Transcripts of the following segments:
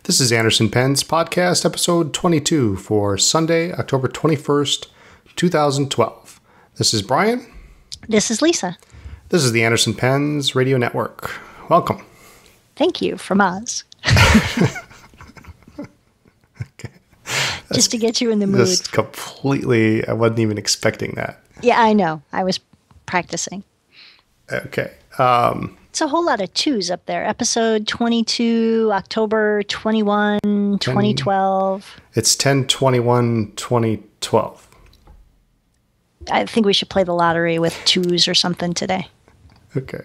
This is Anderson Pens Podcast, episode 22 for Sunday, October 21st, 2012. This is Brian. This is Lisa. This is the Anderson Pens Radio Network. Welcome. Thank you from us. Okay. Just to get you in the mood. Just completely, I wasn't even expecting that. Yeah, I know. I was practicing. Okay. It's a whole lot of twos up there. Episode 22, October 21, 2012. It's 10/21/2012. I think we should play the lottery with twos or something today. Okay.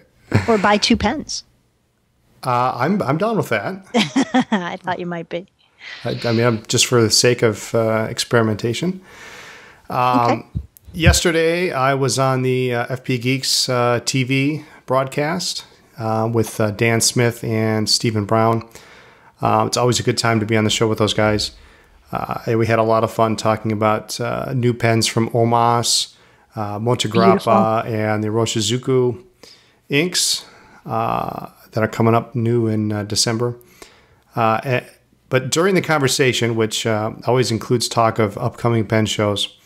Or buy 2 pens. I'm done with that. I thought you might be. I'm just for the sake of experimentation. Okay. Yesterday, I was on the FPGeek's TV broadcast with Dan Smith and Stephen Brown. It's always a good time to be on the show with those guys. We had a lot of fun talking about new pens from Omas, Montegrappa, and the Roshizuku inks that are coming up new in December. But during the conversation, which always includes talk of upcoming pen shows,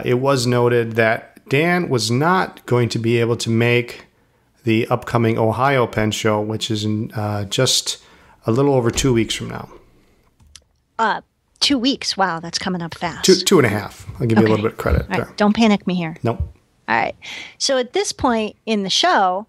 it was noted that Dan was not going to be able to make the upcoming Ohio Pen Show, which is in just a little over 2 weeks from now. 2 weeks. Wow, that's coming up fast. Two and a half. I'll give you a little bit of credit All there. right, don't panic me here. Nope. All right. So at this point in the show,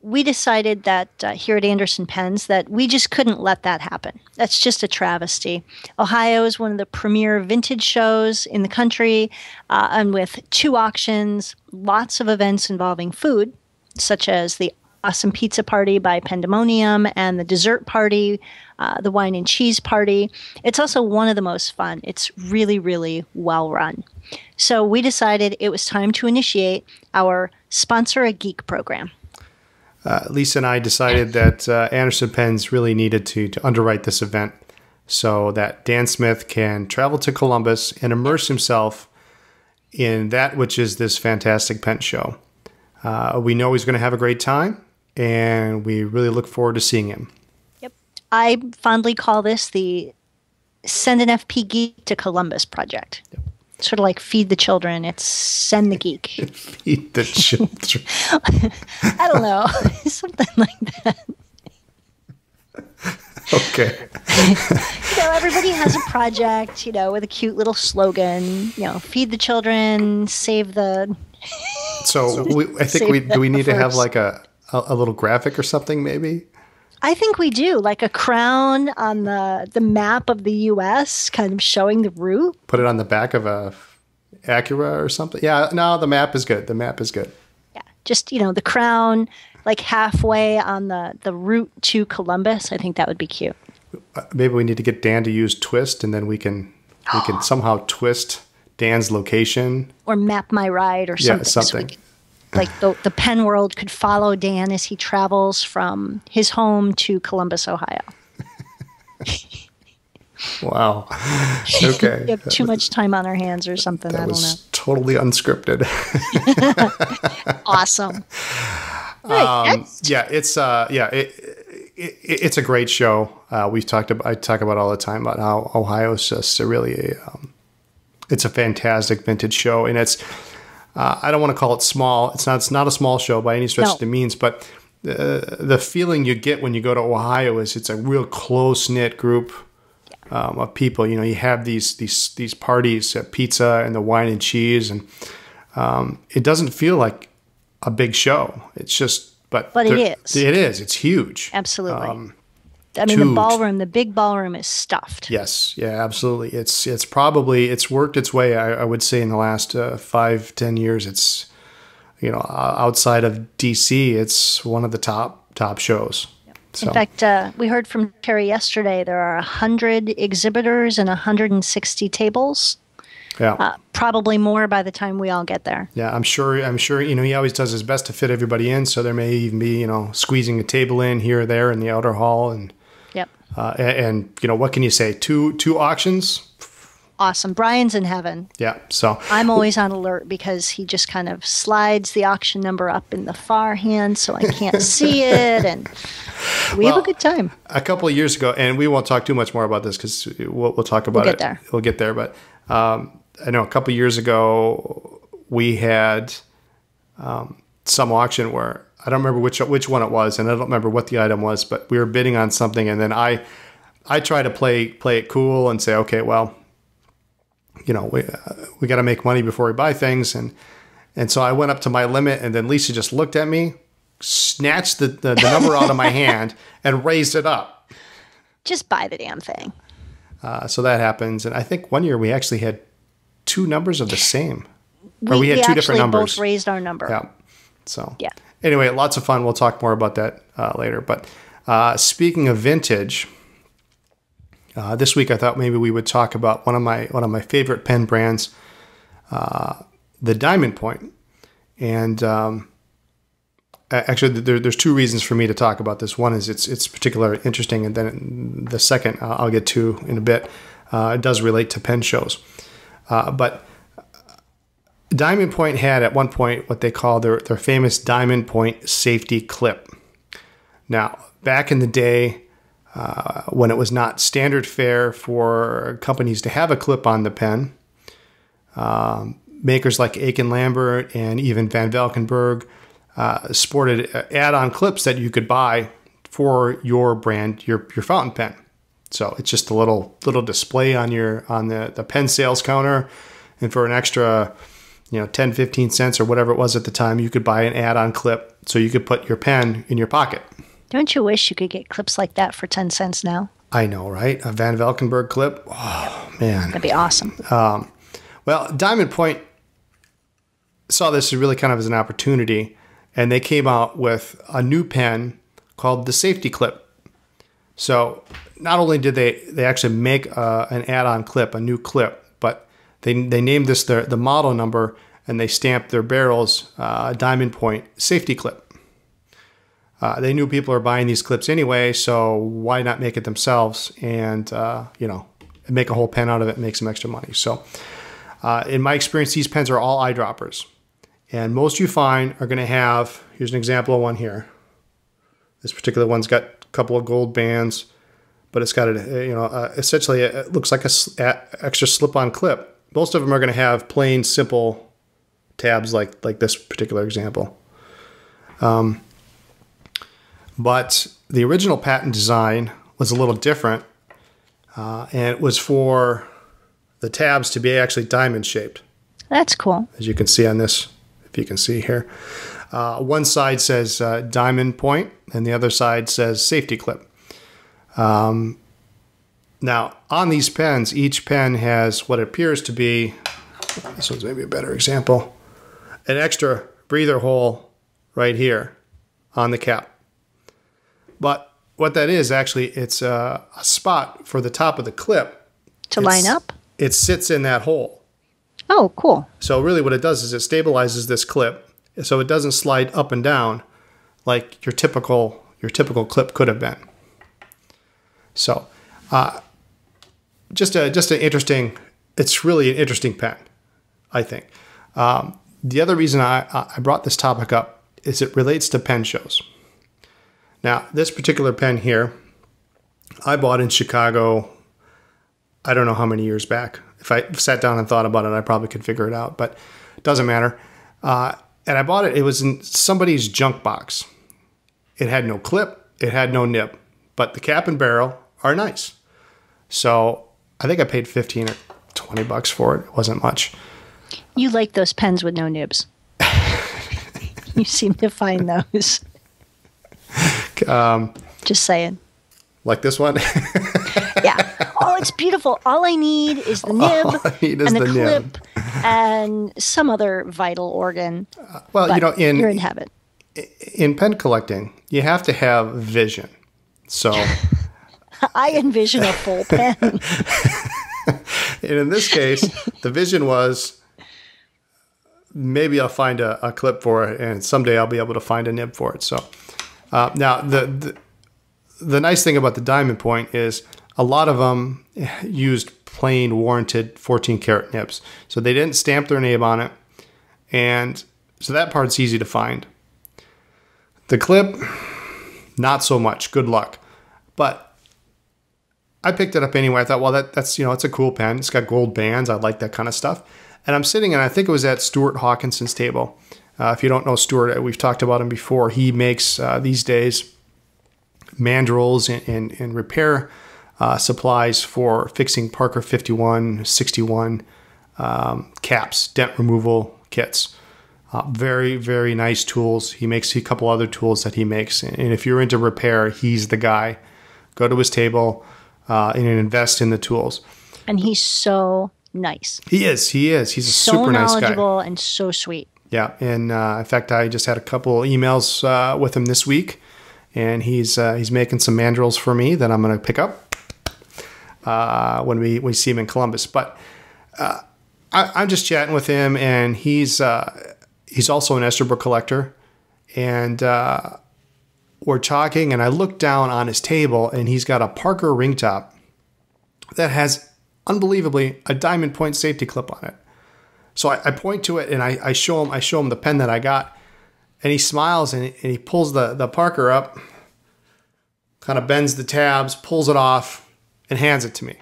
we decided that here at Anderson Pens that we just couldn't let that happen. That's just a travesty. Ohio is one of the premier vintage shows in the country, and with 2 auctions, lots of events involving food, such as the awesome pizza party by Pandemonium and the dessert party, the wine and cheese party. It's also one of the most fun. It's really, really well run. So we decided it was time to initiate our Sponsor a Geek program. Lisa and I decided that Anderson Pens really needed to underwrite this event so that Dan Smith can travel to Columbus and immerse himself in that which is this fantastic pen show. We know he's going to have a great time, and we really look forward to seeing him. Yep. I fondly call this the Send an FPGeek to Columbus project. Yep. Sort of like Feed the Children. It's Send the Geek. Feed the Children. I don't know. Something like that. Okay. Everybody has a project, with a cute little slogan, feed the children, save the... So I think do we need to have like a little graphic or something maybe? I think we do, like a crown on the map of the U.S., kind of showing the route. Put it on the back of a Acura or something. Yeah, no, the map is good. The map is good. Yeah, just, the crown, like halfway on the route to Columbus. I think that would be cute. Maybe we need to get Dan to use Twist, and then we can somehow twist Dan's location. Or map my ride or something. Yeah, something. So like the pen world could follow Dan as he travels from his home to Columbus, Ohio. Wow. Okay. We have too much time on our hands or something. I don't know. Totally unscripted. Awesome. Right, it's a great show. I talk about all the time about how Ohio is just it's a fantastic vintage show, and it's I don't want to call it small. It's not a small show by any stretch of the means, but the feeling you get when you go to Ohio is it's a real close knit group of people. You have these parties, pizza and the wine and cheese, and it doesn't feel like a big show. It's just, but it is. It is. It's huge. Absolutely. The big ballroom is stuffed. Yes. Yeah, absolutely. It's worked its way. I would say in the last 5-10 years, it's, outside of DC, it's one of the top shows. Yep. So. In fact, we heard from Terry yesterday, there are 100 exhibitors and 160 tables. Yeah. Probably more by the time we all get there. Yeah, I'm sure, he always does his best to fit everybody in. So there may even be, squeezing a table in here or there in the outer hall. And, yep. And what can you say? Two auctions? awesome. Brian's in heaven. Yeah. So I'm always on alert because he just kind of slides the auction number up in the far hand so I can't see it. And we have a good time. A couple of years ago, and we won't talk too much more about this because we'll talk about it. We'll get there. But I know a couple of years ago, we had some auction where I don't remember which one it was, and I don't remember what the item was, but we were bidding on something, and then I try to play it cool and say, okay, well, you know, we got to make money before we buy things, and so I went up to my limit, and then Lisa just looked at me, snatched the number out of my hand, and raised it up. Just buy the damn thing. So that happens, and I think one year we actually had two numbers of the same, or we had two different numbers. Both raised our number. Yeah. So yeah. Anyway, lots of fun. We'll talk more about that later. But speaking of vintage, this week I thought maybe we would talk about one of my favorite pen brands, the Diamond Point. And actually, there's two reasons for me to talk about this. One is it's particularly interesting, and then the second I'll get to in a bit. It does relate to pen shows, but Diamond Point had at one point what they call their famous Diamond Point safety clip. Now, back in the day, when it was not standard fare for companies to have a clip on the pen, makers like Aiken Lambert and even Van Valkenburg sported add-on clips that you could buy for your brand, your fountain pen. So it's just a little display on the pen sales counter, and for an extra 10, 15 cents or whatever it was at the time, you could buy an add-on clip so you could put your pen in your pocket. Don't you wish you could get clips like that for 10 cents now? I know, right? A Van Valkenburg clip. Oh, man. That'd be awesome. Well, Diamond Point saw this really kind of as an opportunity, and they came out with a new pen called the Safety Clip. So not only did they actually make an add-on clip, a new clip, but they named this the model number, and they stamped their barrels Diamond Point Safety Clip. They knew people are buying these clips anyway, so why not make it themselves and make a whole pen out of it and make some extra money. So in my experience, these pens are all eyedroppers, and most you find are going to have, here's an example of one here. This particular one's got a couple of gold bands, but it's got essentially it looks like a extra slip-on clip. Most of them are going to have plain, simple tabs like this particular example. But the original patent design was a little different, and it was for the tabs to be actually diamond-shaped. That's cool. As you can see on this, if you can see here. One side says Diamond Point, and the other side says Safety Clip. Now, on these pens, each pen has what appears to be, this one's maybe a better example, an extra breather hole right here on the cap. But what that is, actually, it's a spot for the top of the clip. To line up? It sits in that hole. Oh, cool. So really what it does is it stabilizes this clip so it doesn't slide up and down like your typical clip could have been. So just an interesting, it's really an interesting pen, I think. The other reason I brought this topic up is it relates to pen shows. Now, this particular pen here, I bought in Chicago, I don't know how many years back. If I sat down and thought about it, I probably could figure it out, but it doesn't matter. And I bought it, it was in somebody's junk box. It had no clip, it had no nib, but the cap and barrel are nice. So I think I paid 15 or 20 bucks for it. It wasn't much. You like those pens with no nibs. You seem to find those. Just saying. Like this one? Yeah. Oh, it's beautiful. All I need is the nib and the clip and some other vital organ. Well, you're in heaven. In pen collecting, you have to have vision. So I envision a full pen. And in this case, the vision was maybe I'll find a clip for it, and someday I'll be able to find a nib for it. So now the nice thing about the Diamond Point is a lot of them used plain warranted 14 karat nibs. So they didn't stamp their name on it. And so that part's easy to find. The clip, not so much. Good luck. But I picked it up anyway. I thought, well, that's it's a cool pen. It's got gold bands. I like that kind of stuff. And I'm sitting, and I think it was at Stuart Hawkinson's table. If you don't know Stuart, we've talked about him before. He makes, these days, mandrels and repair supplies for fixing Parker 51, 61 caps, dent removal kits. Very, very nice tools. He makes a couple other tools that he makes. And if you're into repair, he's the guy. Go to his table and invest in the tools. And he's so nice. He is. He's a super nice guy. So knowledgeable and so sweet. Yeah. And in fact, I just had a couple emails with him this week. And he's making some mandrels for me that I'm going to pick up when we see him in Columbus. But I'm just chatting with him, and he's also an Esterbrook collector. And we're talking, and I look down on his table, and he's got a Parker ring top that has, unbelievably, a diamond point safety clip on it. So I point to it, and I show him the pen that I got. And he smiles, and he pulls the Parker up, kind of bends the tabs, pulls it off, and hands it to me.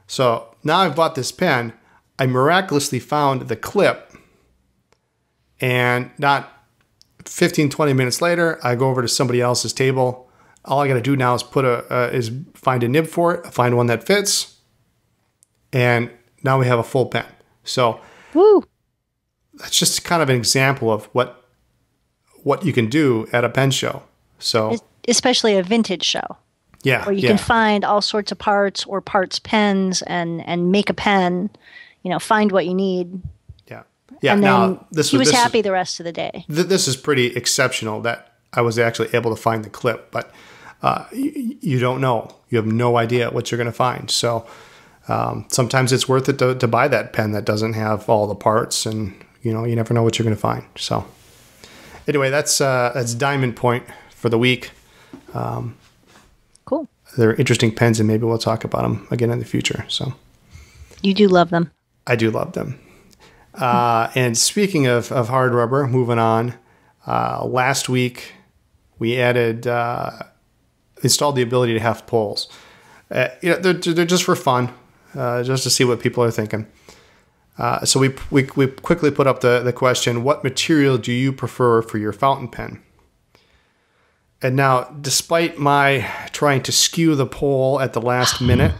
So now I've bought this pen. I miraculously found the clip, and not 15, 20 minutes later, I go over to somebody else's table. All I got to do now is find a nib for it, find one that fits, and now we have a full pen. So woo. That's just kind of an example of what you can do at a pen show. So especially a vintage show. Yeah. Where you can find all sorts of parts or parts pens and make a pen, find what you need. Yeah. Yeah. And now, then he was happy the rest of the day. This is pretty exceptional that I was actually able to find the clip, but you don't know. You have no idea what you're going to find. So sometimes it's worth it to buy that pen that doesn't have all the parts, and you never know what you're going to find. So anyway, that's Diamond Point for the week. Cool. They're interesting pens, and maybe we'll talk about them again in the future. So you do love them. I do love them. And speaking of hard rubber, moving on. Last week we added installed the ability to have polls. They're just for fun. Just to see what people are thinking. So we quickly put up the question, what material do you prefer for your fountain pen? And now, despite my trying to skew the poll at the last minute.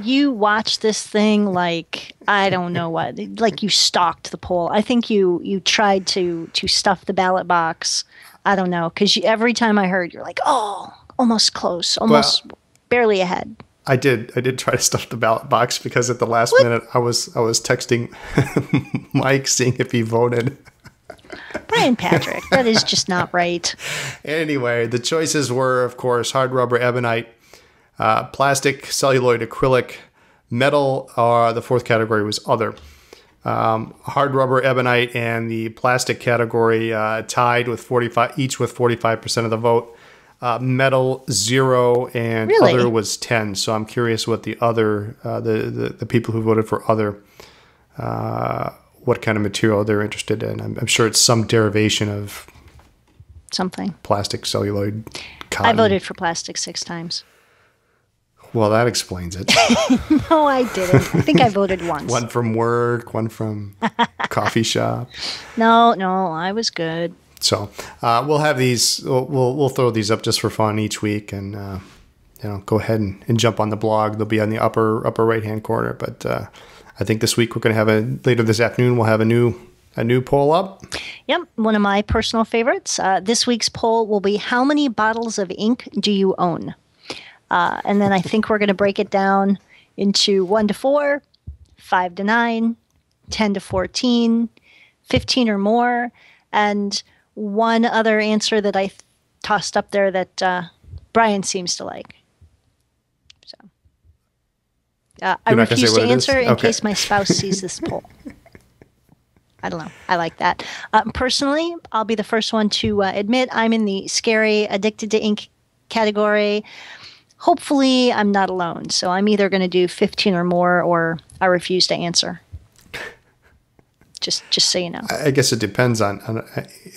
You watched this thing like, I don't know what, like you stalked the poll. I think you tried to stuff the ballot box. I don't know, because every time I heard, you're like, oh, almost close, almost barely ahead. I did try to stuff the ballot box because at the last minute I was texting Mike seeing if he voted. Brian Patrick, that is just not right. Anyway, the choices were, of course, hard rubber ebonite, plastic, celluloid, acrylic, metal. The fourth category was other. Hard rubber ebonite and the plastic category tied with 45, each with 45% of the vote. Metal 0 and really? Other was 10. So I'm curious what the other the people who voted for other what kind of material they're interested in. I'm sure it's some derivation of something. Plastic, celluloid, cotton. I voted for plastic 6 times. Well, that explains it. No, I didn't. I think I voted once. One from work, one from coffee shop. No, I was good. So we'll have these. We'll throw these up just for fun each week, and go ahead and jump on the blog. They'll be on the upper right hand corner. But I think this week we're going to have later this afternoon. We'll have a new poll up. Yep, one of my personal favorites. This week's poll will be: how many bottles of ink do you own? And then I think we're going to break it down into 1 to 4, 5 to 9, 10 to 14, 15 or more, and one other answer that I tossed up there that Brian seems to like. So I refuse to answer in case my spouse sees this poll. I don't know. I like that. Personally, I'll be the first one to admit I'm in the scary, addicted to ink category. hopefully I'm not alone. So I'm either going to do 15 or more, or I refuse to answer. Just so you know. I guess it depends on,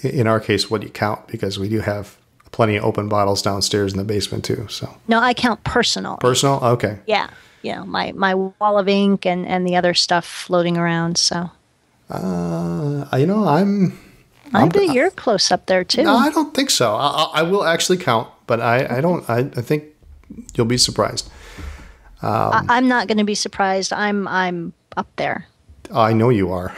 in our case, what you count, because we do have plenty of open bottles downstairs in the basement too. So no, I count personal. Personal? Okay. Yeah. You know, my wall of ink and the other stuff floating around. So. I bet you're close up there too. No, I don't think so. I will actually count, but I don't. I think you'll be surprised. I'm not going to be surprised. I'm up there. I know you are.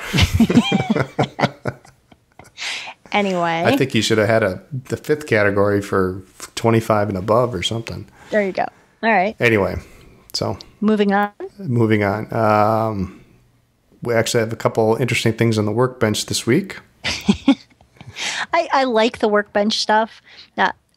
Anyway, I think you should have had the fifth category for 25 and above or something. There you go. All right. Anyway, so moving on. We actually have a couple interesting things on the workbench this week. I like the workbench stuff.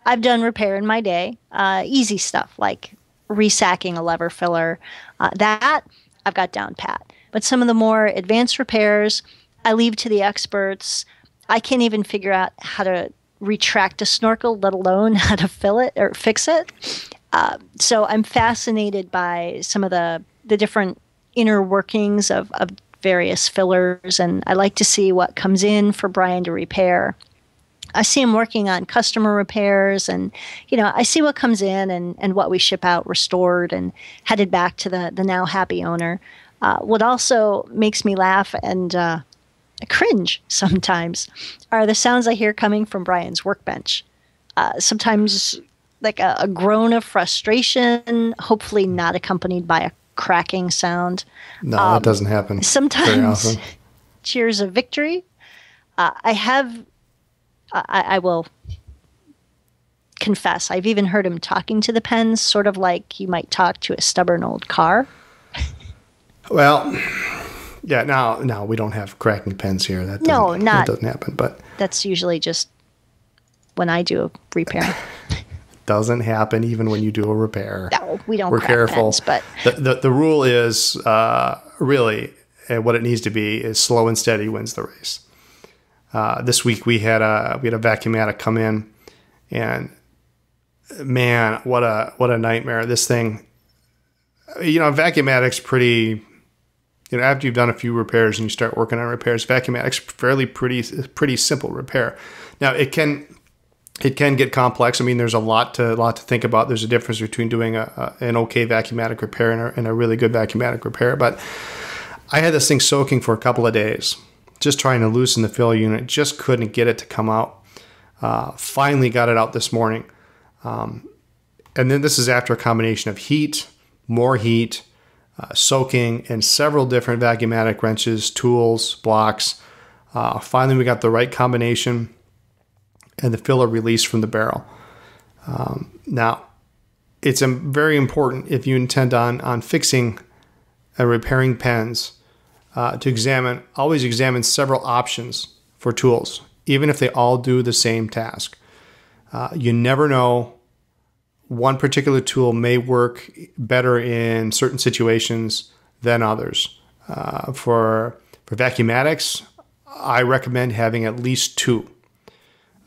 I've done repair in my day. Easy stuff like resacking a lever filler. That I've got down pat. But some of the more advanced repairs, I leave to the experts. I can't even figure out how to retract a snorkel, let alone how to fill it or fix it. So I'm fascinated by some of the different inner workings of various fillers, and I like to see what comes in for Brian to repair. I see him working on customer repairs, and I see what comes in and what we ship out restored and headed back to the now happy owner. What also makes me laugh and cringe sometimes are the sounds I hear coming from Brian's workbench. Sometimes like a groan of frustration, hopefully not accompanied by a cracking sound. No, that doesn't happen. Sometimes cheers of victory. I will confess, I've even heard him talking to the pens, sort of like you might talk to a stubborn old car. Well, yeah, now we don't have cracking pens here. That doesn't happen. But that's usually just when I do a repair. Doesn't happen even when you do a repair. No, we don't. We're careful. Pens, but the rule is really, and what it needs to be is slow and steady wins the race. This week we had a vacuumatic come in, and man, what a nightmare! This thing, vacuumatic's pretty. After you've done a few repairs and you start working on repairs, vacuumatic's pretty simple repair. Now it can get complex. I mean, there's a lot to think about. There's a difference between doing an okay vacuumatic repair and a really good vacuumatic repair. But I had this thing soaking for a couple of days, just trying to loosen the fill unit. Just couldn't get it to come out. Finally got it out this morning. And then this is after a combination of heat, more heat, soaking, and several different vacuumatic wrenches, tools, blocks. Finally, we got the right combination and the filler released from the barrel. Now, it's very important if you intend on fixing and repairing pens to always examine several options for tools, even if they all do the same task. You never know. One particular tool may work better in certain situations than others. For vacuumatics, I recommend having at least two.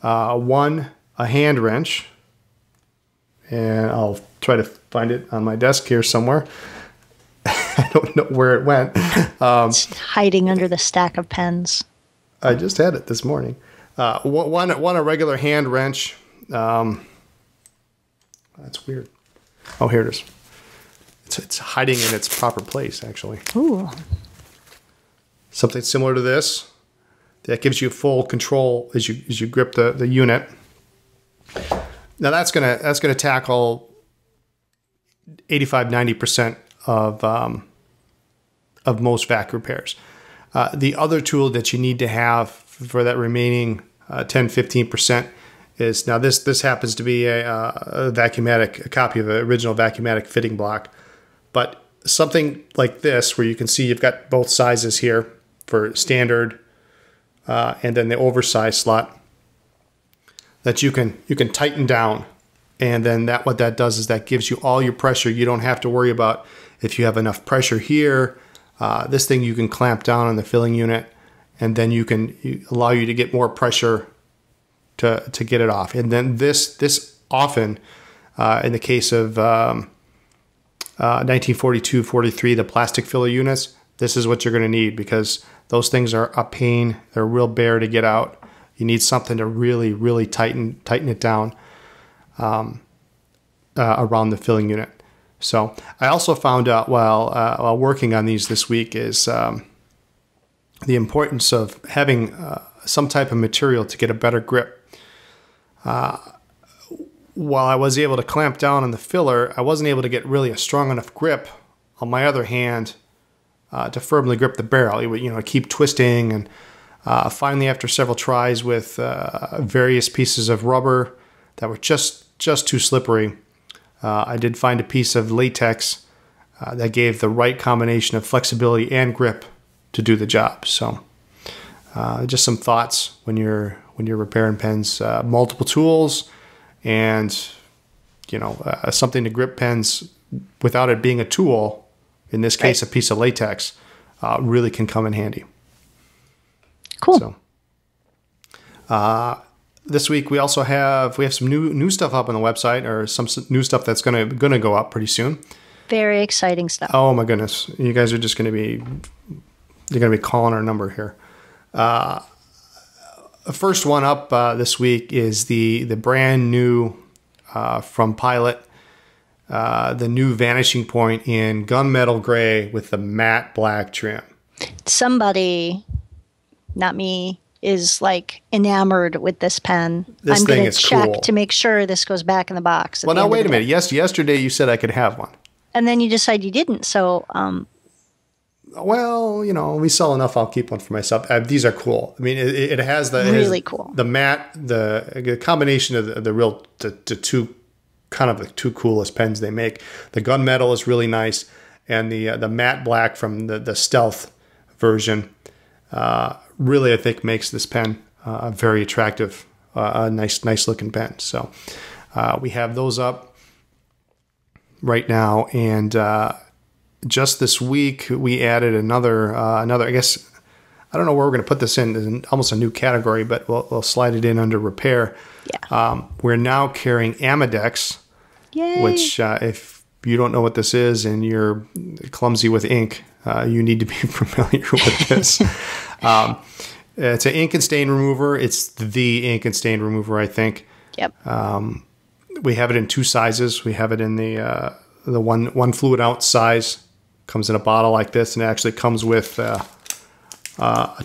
One, a hand wrench, and I'll try to find it on my desk here somewhere. I don't know where it went. It's hiding under the stack of pens. I just had it this morning. One a regular hand wrench. That's weird. Oh, here it is. It's hiding in its proper place, actually. Ooh. Something similar to this. That gives you full control as you grip the unit. Now that's gonna tackle 85-90% of most vac repairs. The other tool that you need to have for that remaining 10-15% is, now this happens to be a copy of the original vacuumatic fitting block, but something like this where you can see you've got both sizes here for standard and then the oversized slot that you can tighten down, and then what that does is that gives you all your pressure. You don't have to worry about if you have enough pressure here. This thing you can clamp down on the filling unit, and then allow you to get more pressure to get it off. And then this often In the case of 1942-43, the plastic filler units, this is what you're going to need, because those things are a pain. They're a real bear to get out. You need something to really, really tighten it down around the filling unit. So I also found out while working on these this week is the importance of having some type of material to get a better grip. While I was able to clamp down on the filler, I wasn't able to get really a strong enough grip on my other hand to firmly grip the barrel. It would, keep twisting, and finally, after several tries with various pieces of rubber that were just too slippery, I did find a piece of latex that gave the right combination of flexibility and grip to do the job. So, just some thoughts when you're repairing pens. Multiple tools, and something to grip pens without it being a tool. In this case, right. A piece of latex really can come in handy. Cool. So, this week we also have some new stuff up on the website, or some new stuff that's gonna go up pretty soon. Very exciting stuff. Oh my goodness, you guys are just gonna be calling our number here. The first one up this week is the brand new from Pilot. The new Vanishing Point in gunmetal gray with the matte black trim. Somebody, not me, is like enamored with this pen. This I'm thing going is to check cool. To make sure this goes back in the box. Well, now wait a minute. Yes, yesterday you said I could have one. And then you decide you didn't. So, well, we sell enough. I'll keep one for myself. These are cool. I mean, it has really cool. The matte, the combination of the two kind of the two coolest pens they make. The gunmetal is really nice, and the matte black from the Stealth version really, I think, makes this pen a very attractive, a nice looking pen. So we have those up right now, and just this week we added another. I guess I don't know where we're going to put this in. It's almost a new category, but we'll slide it in under repair. Yeah. We're now carrying Amedex. Yay. Which, if you don't know what this is and you're clumsy with ink, you need to be familiar with this. It's an ink and stain remover. It's the ink and stain remover, I think. Yep. We have it in two sizes. We have it in the one fluid ounce size. Comes in a bottle like this, and it actually comes with a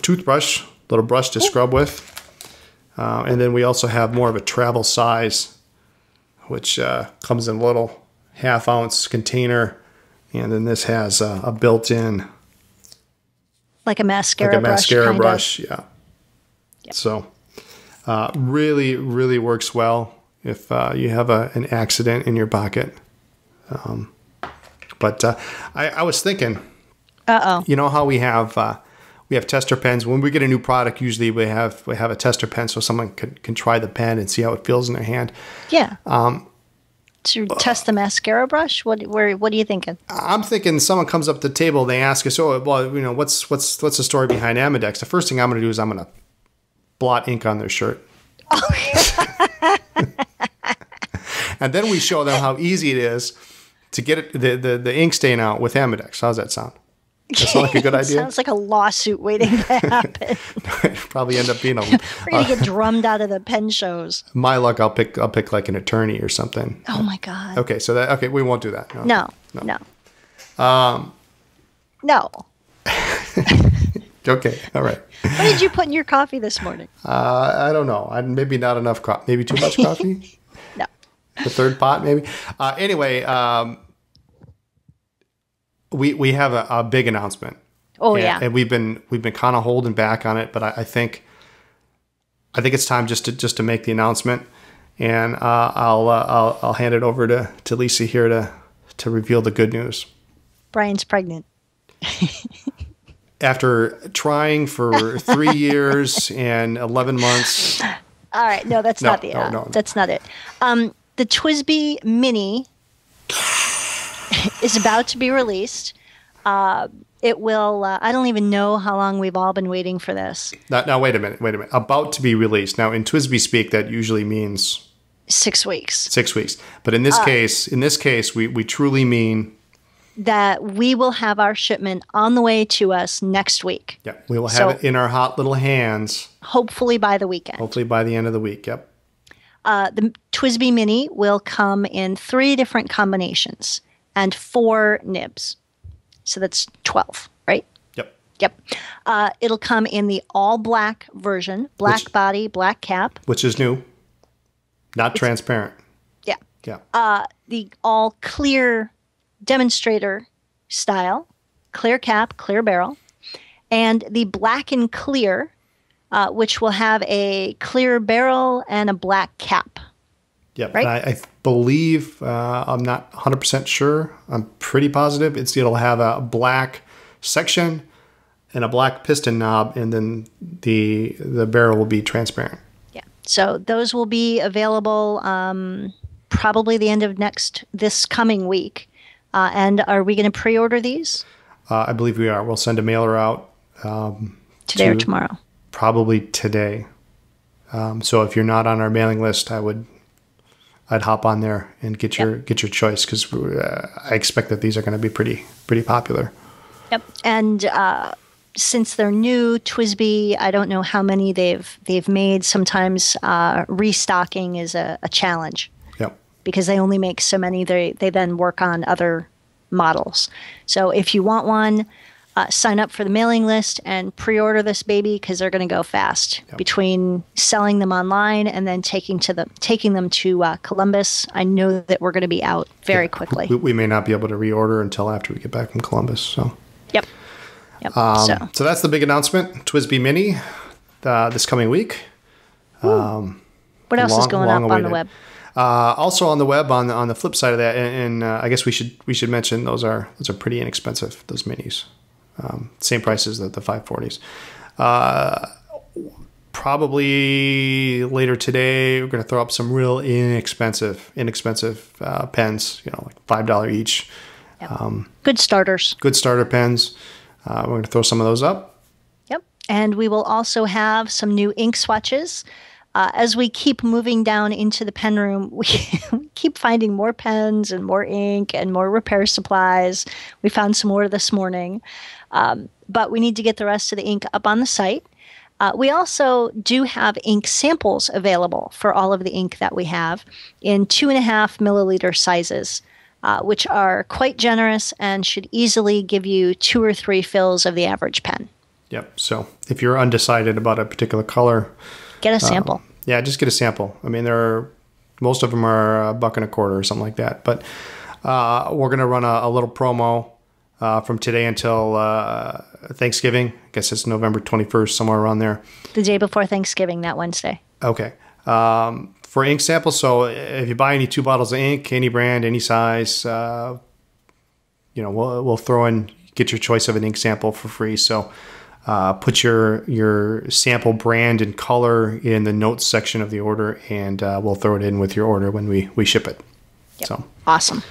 toothbrush, little brush to scrub with. And then we also have more of a travel size, which comes in a little half-ounce container, and then this has a built-in, like a mascara brush. Yeah. Yep. So really, really works well if you have an accident in your pocket. But I was thinking, you know how we have tester pens. When we get a new product, usually we have a tester pen so someone can try the pen and see how it feels in their hand. Yeah. To test the mascara brush? What are you thinking? I'm thinking someone comes up to the table, they ask us, what's the story behind Amedex? The first thing I'm going to do is I'm going to blot ink on their shirt. Oh. And then we show them how easy it is to get the ink stain out with Amedex. How's that sound? Does that sound like a good idea? Sounds like a lawsuit waiting to happen. Probably end up being we're gonna get drummed out of the pen shows. My luck, I'll pick like an attorney or something. Oh my god. Okay, so we won't do that. No. No. Okay, all right. What did you put in your coffee this morning? I don't know. Maybe not enough coffee. Maybe too much coffee. No. The third pot, maybe. Anyway. We have a big announcement. Oh yeah, and we've been kind of holding back on it, but I think it's time just to make the announcement, and I'll hand it over to Lisa here to reveal the good news. Brian's pregnant. After trying for 3 years and 11 months. All right, no, that's not it. That's not it. The TWSBI Mini is about to be released. It will, I don't even know how long we've all been waiting for this. Now wait a minute. About to be released. Now, in TWSBI speak, that usually means 6 weeks. 6 weeks. But in this case, we truly mean that we will have our shipment on the way to us next week. Yeah, we will have it in our hot little hands. Hopefully by the weekend. Hopefully by the end of the week, yep. The TWSBI Mini will come in 3 different combinations and 4 nibs. So that's 12, right? Yep. It'll come in the all black version, black body, black cap. Which is new. Not transparent. Yeah. Yeah. The all clear demonstrator style, clear cap, clear barrel, and the black and clear, which will have a clear barrel and a black cap. Yep. Right? I believe, I'm not 100% sure. I'm pretty positive it'll have a black section and a black piston knob, and then the barrel will be transparent. Yeah. So those will be available probably the end of this coming week. And are we going to pre-order these? I believe we are. We'll send a mailer out today or tomorrow. Probably today. So if you're not on our mailing list, I'd hop on there and get your choice, because I expect that these are going to be pretty popular. Yep. And since they're new, TWSBI, I don't know how many they've made. Sometimes restocking is a challenge. Yep. Because they only make so many. They then work on other models. So if you want one, sign up for the mailing list and pre-order this baby, because they're going to go fast. Yep. Between selling them online and then taking them to Columbus, I know that we're going to be out very quickly. We may not be able to reorder until after we get back from Columbus. So. Yep. So that's the big announcement. TWSBI Mini this coming week. What else is going up on the web? Also on the web, on the flip side of that, and I guess we should mention those are pretty inexpensive, those minis. Same price as the 540s. Probably later today, we're going to throw up some real inexpensive pens, like $5 each. Yep. Good starters. Good starter pens. We're going to throw some of those up. Yep. And we will also have some new ink swatches. As we keep moving down into the pen room, we keep finding more pens and more ink and more repair supplies. We found some more this morning. But we need to get the rest of the ink up on the site. We also do have ink samples available for all of the ink that we have in 2.5 milliliter sizes, which are quite generous and should easily give you 2 or 3 fills of the average pen. Yep. So if you're undecided about a particular color, get a sample. Yeah, just get a sample. I mean, most of them are $1.25 or something like that. But we're going to run a little promo from today until Thanksgiving. I guess it's November 21st, somewhere around there. The day before Thanksgiving, that Wednesday. Okay. For ink samples, so if you buy any 2 bottles of ink, any brand, any size, we'll throw in, get your choice of an ink sample for free. So put your sample brand and color in the notes section of the order, and we'll throw it in with your order when we ship it. Yep. So awesome.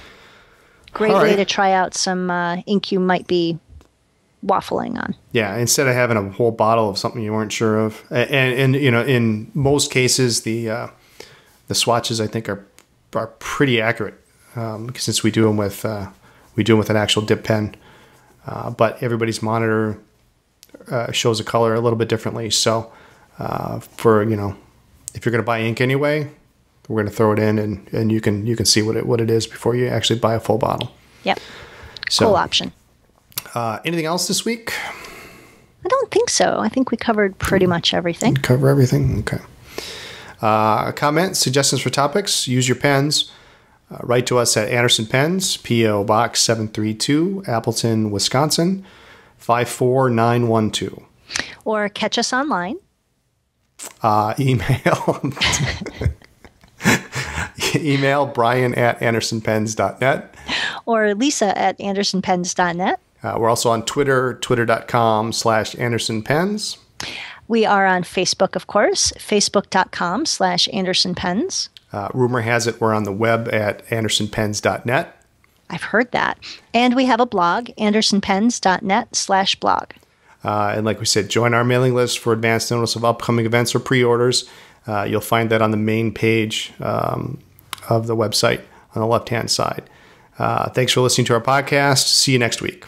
Great way to try out some ink you might be waffling on. Yeah, instead of having a whole bottle of something you weren't sure of. And in most cases, the swatches, I think, are pretty accurate, since we do them with an actual dip pen. But everybody's monitor shows a color a little bit differently. So if you're going to buy ink anyway, we're going to throw it in, and you can see what it is before you actually buy a full bottle. Yep. So, cool option. Anything else this week? I don't think so. I think we covered pretty much everything. Cover everything? Okay. Comments, suggestions for topics, use your pens. Write to us at Anderson Pens, P.O. Box 732, Appleton, Wisconsin, 54912. Or catch us online. Email brian@andersonpens.net. Or lisa@andersonpens.net. We're also on Twitter, twitter.com/AndersonPens. We are on Facebook, of course, facebook.com/AndersonPens. Rumor has it we're on the web at AndersonPens.net. I've heard that. And we have a blog, AndersonPens.net/blog. And like we said, join our mailing list for advance notice of upcoming events or pre-orders. You'll find that on the main page of the website on the left-hand side. Thanks for listening to our podcast. See you next week.